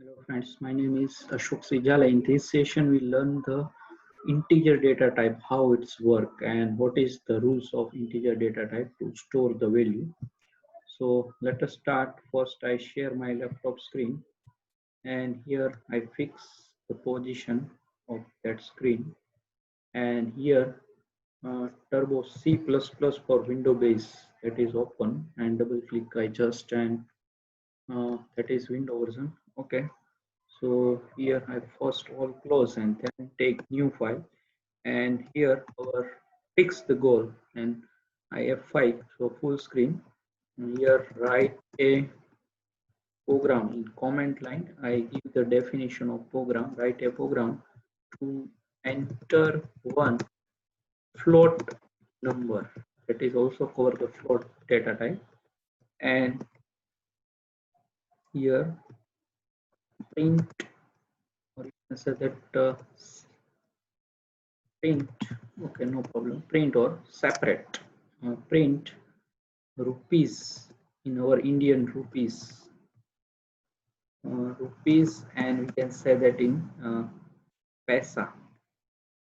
Hello friends, my name is Ashok Sijala. In this session, we learn the integer data type, how it's work and what is the rules of integer data type to store the value. So let us start. First, I share my laptop screen and here I fix the position of that screen. And here Turbo C++ for window base that is open and double click I just and that is window version. Okay. So here I first all close and then take new file, and here our fix the goal and I F5 so full screen. And here write a program in comment line. I give the definition of program, write a program to enter one float number, that is also cover the float data type, and here print, or you can say that print, okay, no problem, print or separate, print rupees in our Indian rupees, and we can say that in paisa,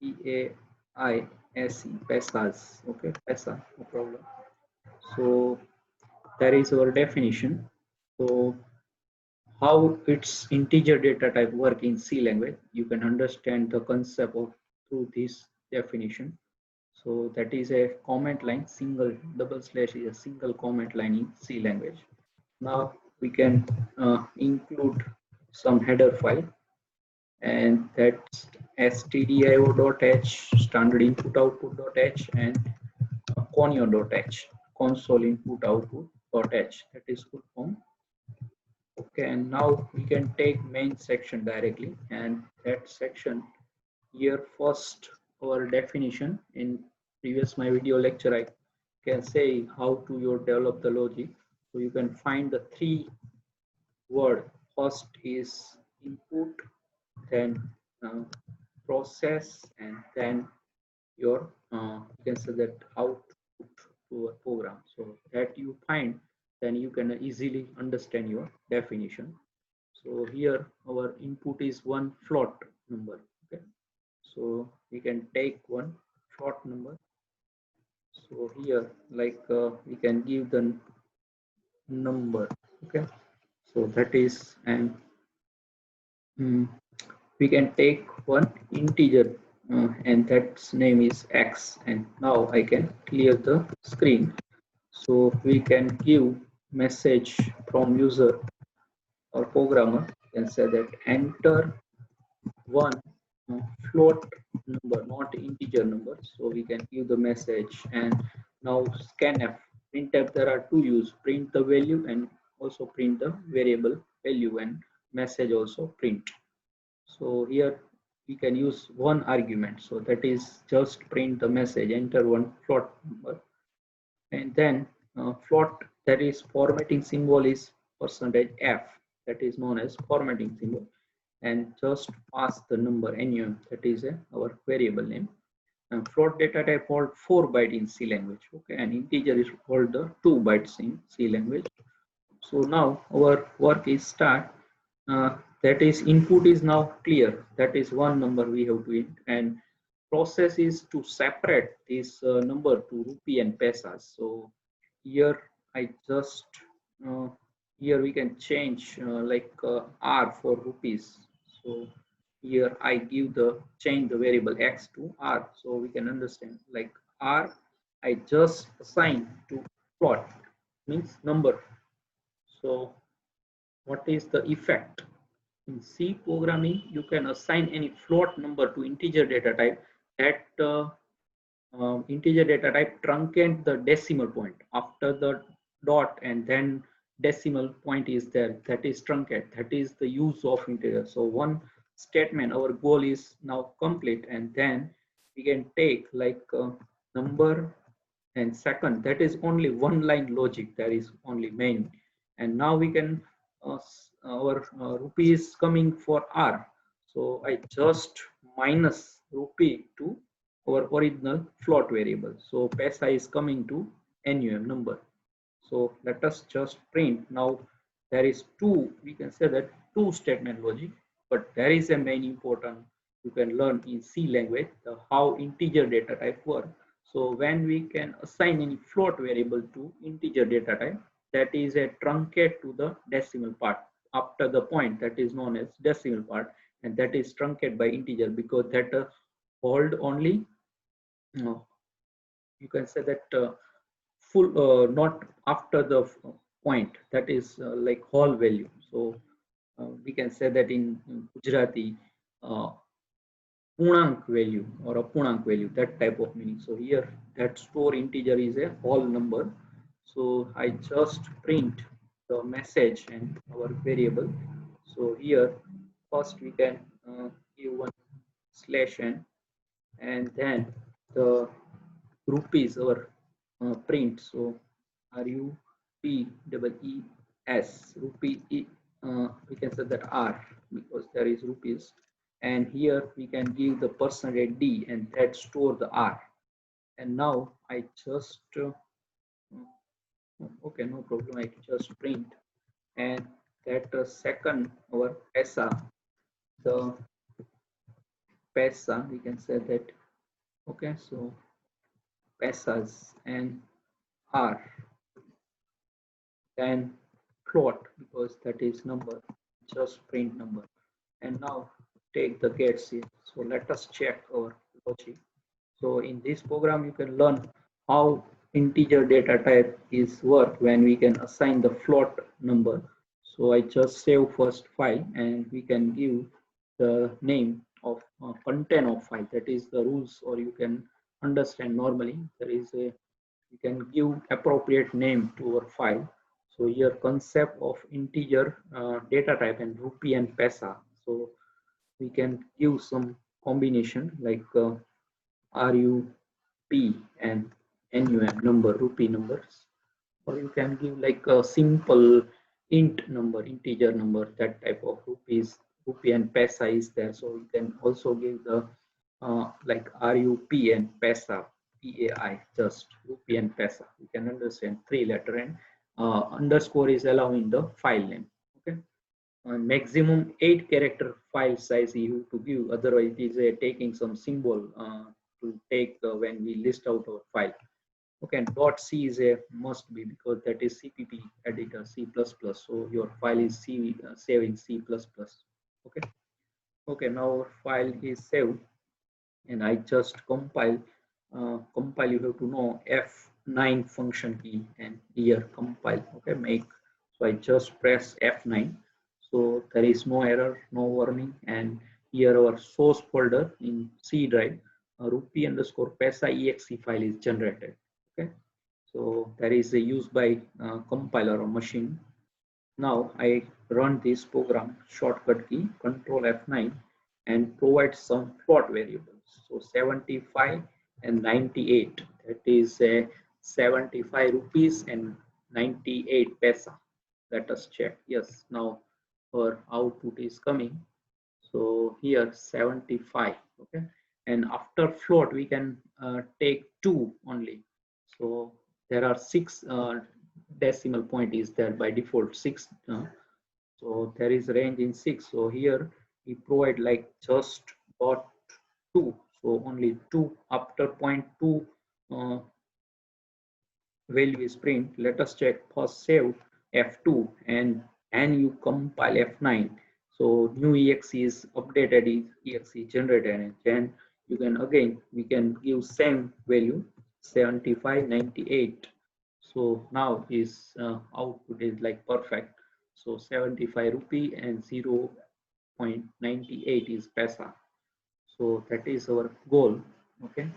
P-A-I-S-E, pesas, okay, pesa, no problem. So that is our definition. So how its integer data type work in C language, you can understand the concept of through this definition. So that is a comment line, single double slash is a single comment line in C language. Now we can include some header file, and that's stdio.h, standard input output.h, and conio.h, console input output.h, that is full form. Okay, and now we can take main section directly, and that section here first our definition. In previous my video lecture I can say how to you develop the logic. So you can find the three word. First is input, then process, and then your you can say that output to a program. So that you find, then you can easily understand your definition. So here our input is one float number. Okay, so we can take one float number. So here like we can give the number. Okay, so that is, and we can take one integer and that's name is x, and now I can clear the screen. So we can give message from user or programmer, can say that enter one float number, not integer number. So we can give the message, and now scanf, printf, there are two use, print the value and also print the variable value, and message also print. So here we can use one argument, so that is just print the message, enter one float number, and then float, that is formatting symbol is %f, that is known as formatting symbol, and just pass the number num, that is our variable name. And float data type hold 4 bytes in C language, okay, and integer is hold the 2 bytes in C language. So now our work is start. That is input is now clear, that is one number we have to int, and process is to separate this number to rupee and pesas. So here I just here we can change like r for rupees. So here I give the change the variable x to r, so we can understand like r I just assign to float, means number. So what is the effect? In C programming, you can assign any float number to integer data type. That integer data type truncate the decimal point after the dot, and then decimal point is there, that is truncate, that is the use of integer. So one statement, our goal is now complete, and then we can take like number and second, that is only one line logic, that is only main. And now we can our rupee is coming for r, so I just minus rupee to our original float variable. So pesa is coming to num number. So let us just print. Now there is two, we can say that two statement logic, but there is a main important you can learn in C language the how integer data type work. So when we can assign any float variable to integer data type, that is a truncate to the decimal part after the point that is known as decimal part, and that is truncated by integer because that hold only you can say that full not after the point that is like whole value. So we can say that in Gujarati punank value or a punank value, that type of meaning. So here that store integer is a whole number. So I just print the message and our variable. So here first we can give one slash n, and then the rupees or print. So rupees rupee we can say that r because there is rupees, and here we can give the percentage d and that store the r. And now I just okay, no problem, I just print, and that second our the pesa we can say that. Okay, so pesas and r, then float because that is number, just print number. And now take the gets here. So let us check our logic. So in this program you can learn how integer data type is work when we can assign the float number. So I just save first file and we can give the name of content of file, that is the rules, or you can understand normally there is a you can give appropriate name to our file. So here concept of integer data type and rupee and pesa. So we can give some combination like RUP and NUM number, rupee numbers, or you can give like a simple int number, integer number, that type of rupees, rupee and pesa is there. So you can also give the like RUP and pesa, PAI, just rupee and pesa. You can understand 3-letter, and underscore is allowing the file name. Okay. Maximum 8-character file size you have to give, otherwise it is taking some symbol to take when we list out our file. Okay, and .c is a must be because that is CPP editor, C++. So your file is saved in C++. Okay. Okay, now our file is saved, and I just compile. Compile, you have to know F9 function key, and here compile. Okay, make. So I just press F9. So there is no error, no warning, and here our source folder in C drive, rupee underscore pesa exe file is generated. Okay, so that is used by compiler or machine. Now I run this program, shortcut key Control F9, and provide some float variables. So 75 and 98, that is 75 rupees and 98 pesa. Let us check. Yes, now our output is coming. So here 75. Okay, and after float we can take 2 only. So there are 6 decimal point is there by default, 6. So there is range in 6. So here we provide like just got 2. So only 2 after point 2 value is print. Let us check. First save F2 and you compile F9. So new exe is updated, is exe generated, and then you can again we can give same value 75 98. So now his output is like perfect. So 75 rupee and 0.98 is pesa. So that is our goal. Okay,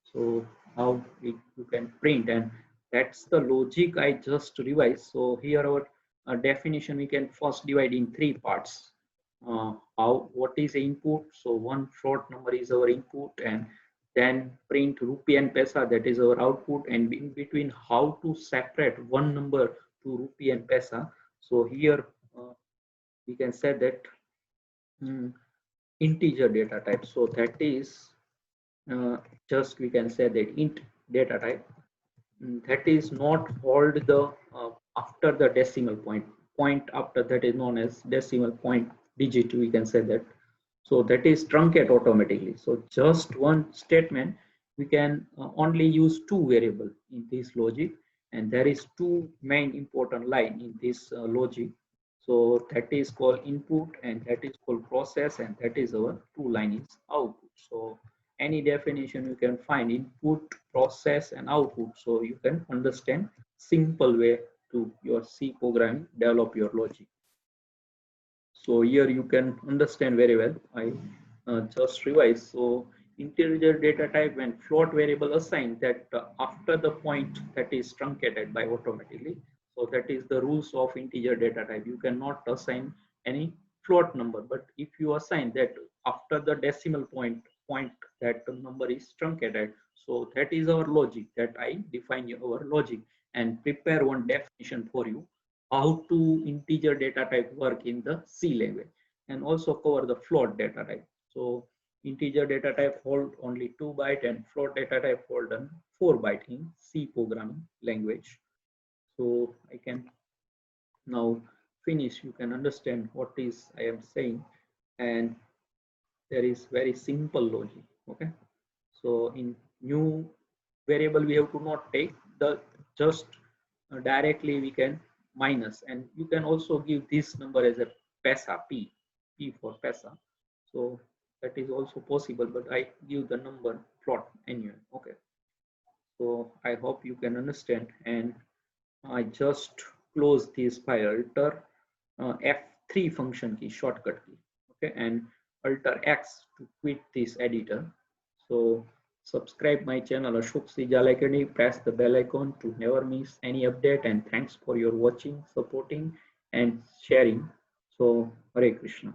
so now you can print, and that's the logic I just revised. So here our definition we can first divide in 3 parts. What is the input? So one float number is our input, and then print rupee and pesa, that is our output, and in between how to separate one number to rupee and pesa. So here we can say that integer data type. So that is just we can say that int data type that is not hold the after the decimal point. point after that is known as decimal point digit, we can say that. So that is truncate automatically. So just one statement, we can only use two variable in this logic, and there is two main important line in this logic. So that is called input and that is called process, and that is our two line is output. So any definition you can find input, process and output, so you can understand simple way to your C programming develop your logic. So here you can understand very well. I just revise. So integer data type when float variable assigned that after the point that is truncated by automatically. So that is the rules of integer data type. You cannot assign any float number, but if you assign that after the decimal point that the number is truncated, so that is our logic that I define our logic and prepare one definition for you how to integer data type work in the C language, and also cover the float data type. So integer data type hold only 2 byte and float data type hold on 4 byte in C programming language. So I can now finish. You can understand what is I am saying, and there is very simple logic. Okay. So in new variable we have to not take the just directly we can minus, and you can also give this number as a pesa p for pesa. So that is also possible, but I give the number plot anyway. Okay, so I hope you can understand, and I just close this file, alter F3 function key shortcut key. Okay, and alter X to quit this editor. So subscribe my channel Ashok C Jal Academy, press the bell icon to never miss any update, and thanks for your watching, supporting and sharing. So Hare Krishna.